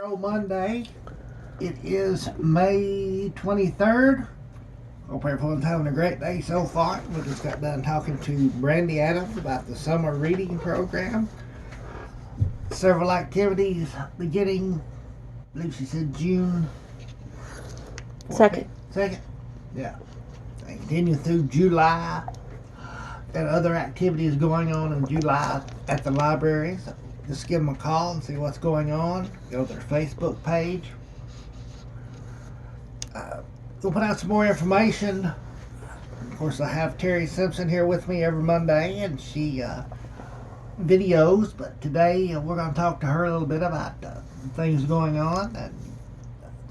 Monday. It is May 23rd. Hope everyone's having a great day so far. We just got done talking to Brandy Adams about the summer reading program. Several activities beginning, I believe she said June 2nd. 2nd? Yeah. They continue through July. Got other activities going on in July at the library. So just give them a call and see what's going on. Go to their Facebook page. We'll put out some more information. Of course, I have Terry Simpson here with me every Monday, and she videos. But today we're going to talk to her a little bit about things going on and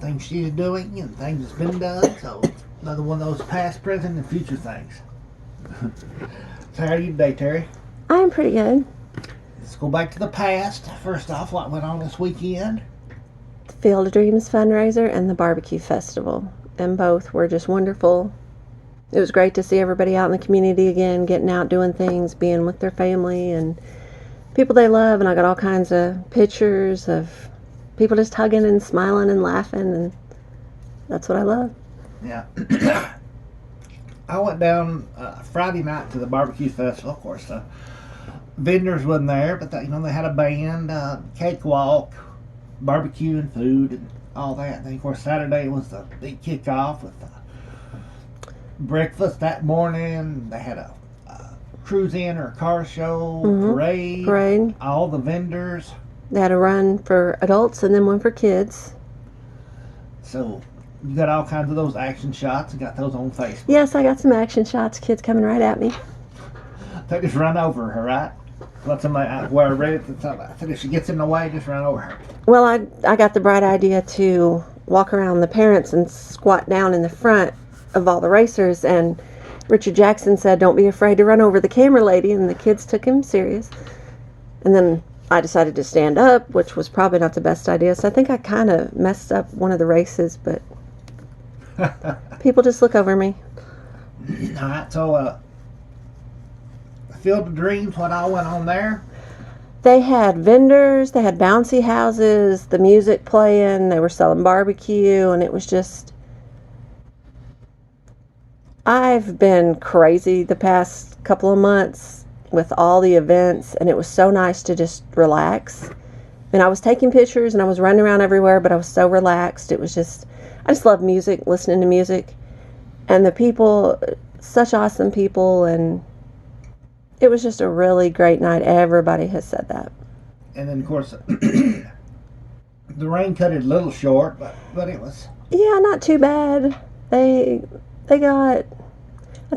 things she's doing and things that's been done. So another one of those past, present, and future things. So how are you today, Terry? I'm pretty good. Let's go back to the past. First off, what went on this weekend? The Field of Dreams fundraiser and the barbecue festival. And both were just wonderful. It was great to see everybody out in the community again, getting out, doing things, being with their family and people they love. And I got all kinds of pictures of people just hugging and smiling and laughing. And that's what I love. Yeah. I went down Friday night to the barbecue festival. Of course, the vendors wasn't there, but they had a band, cakewalk, barbecue and food and all that. And then, of course, Saturday was the big kickoff with breakfast that morning. They had a cruise in or car show, parade, all the vendors. They had a run for adults and then one for kids. So you got all kinds of those action shots and got those on Facebook. Yes, I got some action shots. Kids coming right at me. They just run over her, right? Let somebody where I read it. I said if she gets in the way, just run over her. Well, I got the bright idea to walk around the parents and squat down in the front of all the racers. And Richard Jackson said, "Don't be afraid to run over the camera lady." And the kids took him serious. And then I decided to stand up, which was probably not the best idea. So I think I kind of messed up one of the races, but people just look over me. All right, so Field of Dreams, what all went on there? They had vendors, they had bouncy houses, the music playing, they were selling barbecue, and it was just... I've been crazy the past couple of months with all the events, and it was so nice to just relax. And I was taking pictures and I was running around everywhere, but I was so relaxed. It was just... I just love music, listening to music. And the people, such awesome people, and it was just a really great night. Everybody has said that. And then, of course, the rain cut it a little short, but it was... Yeah, not too bad. They got...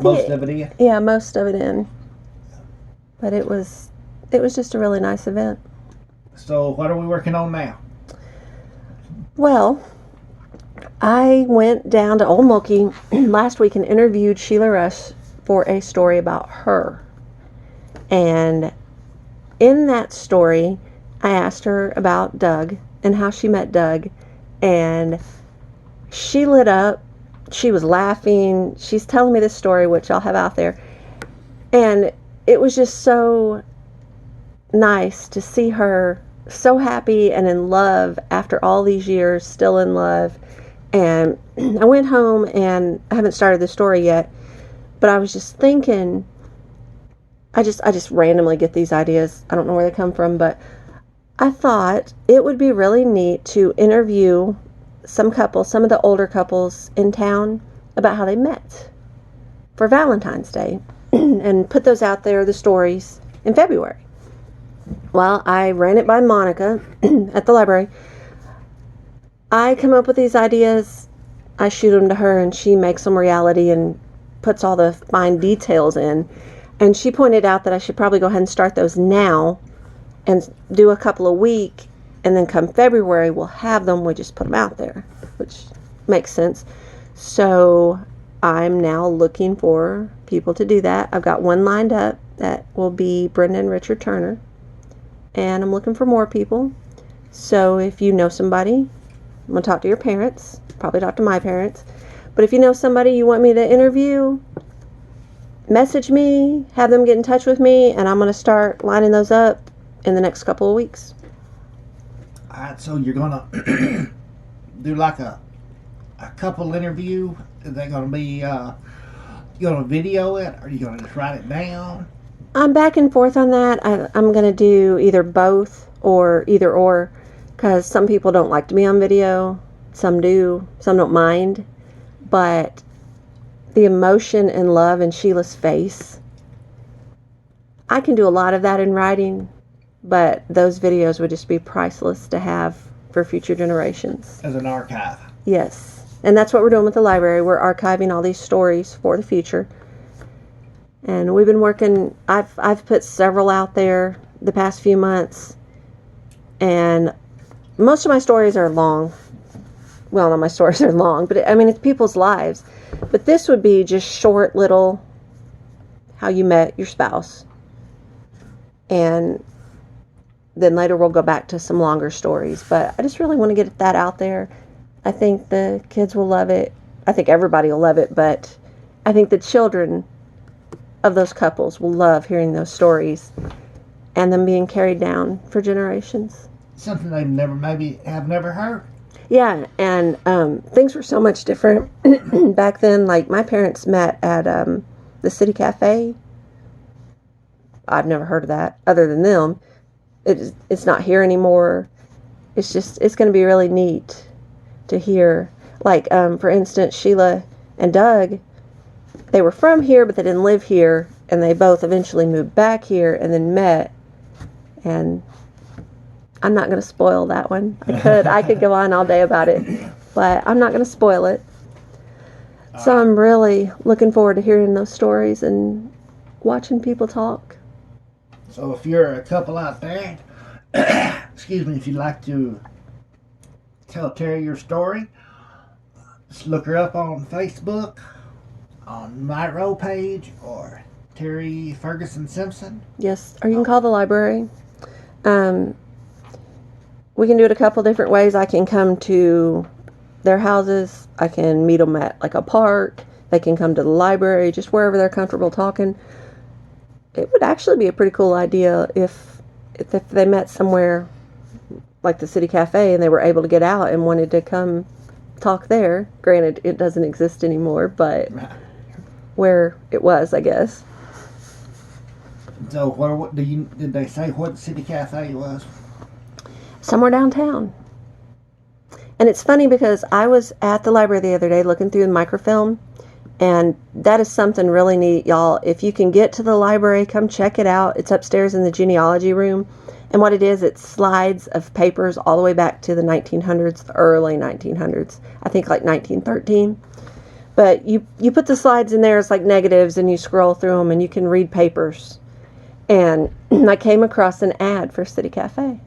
Most of it in? Yeah, most of it in. But it was just a really nice event. So what are we working on now? Well, I went down to Old Milky last week and interviewed Sheila Rush for a story about her. And in that story, I asked her about Doug and how she met Doug. And she lit up. She was laughing. She's telling me this story, which I'll have out there. And it was just so nice to see her so happy and in love after all these years, still in love. And I went home and I haven't started the story yet, but I was just thinking, I just randomly get these ideas. I don't know where they come from, but I thought it would be really neat to interview some couples, some of the older couples in town, about how they met for Valentine's Day and put those out there, the stories, in February. Well, I ran it by Monica at the library. I come up with these ideas, I shoot them to her, and she makes them reality and puts all the fine details in. And she pointed out that I should probably go ahead and start those now and do a couple a week, and then come February we'll have them, we just put them out there, which makes sense. So I'm now looking for people to do that. I've got one lined up that will be Brenda and Richard Turner, and I'm looking for more people. So if you know somebody, I'm going to talk to your parents, probably talk to my parents, but if you know somebody you want me to interview, message me, have them get in touch with me, and I'm going to start lining those up in the next couple of weeks. Alright, so you're gonna do like a couple interview. Is that gonna be you gonna video it, or are you gonna just write it down? I'm back and forth on that. I'm going to do either both or either or, because some people don't like to be on video. Some do. Some don't mind. But the emotion and love in Sheila's face, I can do a lot of that in writing, but those videos would just be priceless to have for future generations. As an archive. Yes. And that's what we're doing with the library. We're archiving all these stories for the future. And we've been working, I've put several out there the past few months. And most of my stories are long. Well, not my stories are long, but I mean, it's people's lives. But this would be just short little, how you met your spouse. And then later we'll go back to some longer stories. But I just really want to get that out there. I think the kids will love it. I think everybody will love it. But I think the children of those couples will love hearing those stories and them being carried down for generations. Something they have never heard. Yeah, and things were so much different back then. Like, my parents met at the City Cafe. I've never heard of that other than them. It's not here anymore. It's going to be really neat to hear. Like, for instance, Sheila and Doug, they were from here, but they didn't live here, and they both eventually moved back here and then met. And I'm not going to spoil that one. I could go on all day about it, but I'm not going to spoil it. So I'm really looking forward to hearing those stories and watching people talk. So if you're a couple out there, excuse me, if you'd like to tell Terry your story, just look her up on Facebook, on Monroe page, or Terry Ferguson Simpson. Yes, or you can call the library. We can do it a couple different ways. I can come to their houses. I can meet them at like a park. They can come to the library, just wherever they're comfortable talking. It would actually be a pretty cool idea if they met somewhere like the City Cafe and they were able to get out and wanted to come talk there. Granted, it doesn't exist anymore, but where it was, I guess. So did they say what City Cafe was? Somewhere downtown. And it's funny because I was at the library the other day looking through the microfilm, and that is something really neat, y'all. If you can get to the library, come check it out. It's upstairs in the genealogy room. And what it is, it's slides of papers all the way back to the 1900s, the early 1900s. I think like 1913. But you put the slides in there as like negatives, and you scroll through them, and you can read papers. And I came across an ad for City Cafe.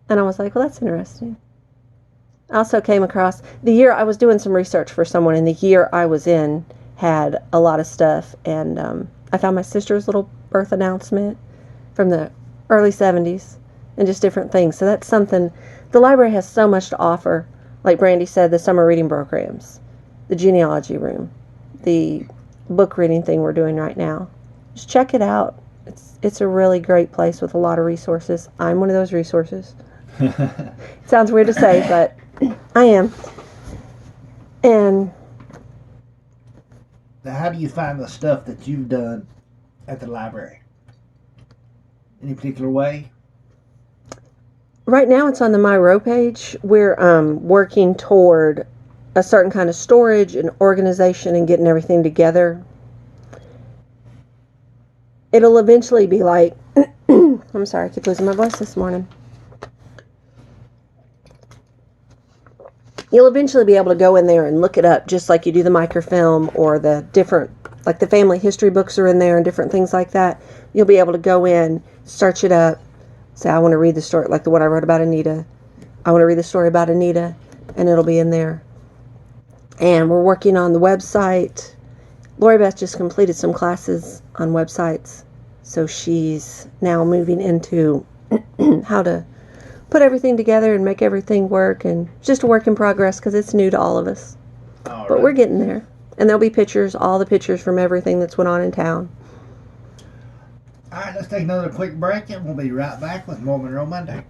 And I was like, well, that's interesting. I also came across, the year I was doing some research for someone, and the year I was in had a lot of stuff. And I found my sister's little birth announcement from the early 70s and just different things. So that's something, the library has so much to offer. Like Brandy said, the summer reading programs, the genealogy room, the book reading thing we're doing right now. Just check it out. It's a really great place with a lot of resources. I'm one of those resources. It sounds weird to say, but I am. And now, how do you find the stuff that you've done at the library? Any particular way? Right now it's on the Monroe page. We're working toward a certain kind of storage and organization and getting everything together. It'll eventually be like, I'm sorry, I keep losing my voice this morning. You'll eventually be able to go in there and look it up just like you do the microfilm or the different, like the family history books are in there and different things like that. You'll be able to go in, search it up, say, I want to read the story, like the one I wrote about Anita. I want to read the story about Anita, and it'll be in there. And we're working on the website. Lori Beth just completed some classes on websites, so she's now moving into how to put everything together and make everything work, and it's just a work in progress because it's new to all of us. But we're getting there. And there'll be pictures, all the pictures from everything that's went on in town. All right, let's take another quick break, and we'll be right back with more Monroe Monday.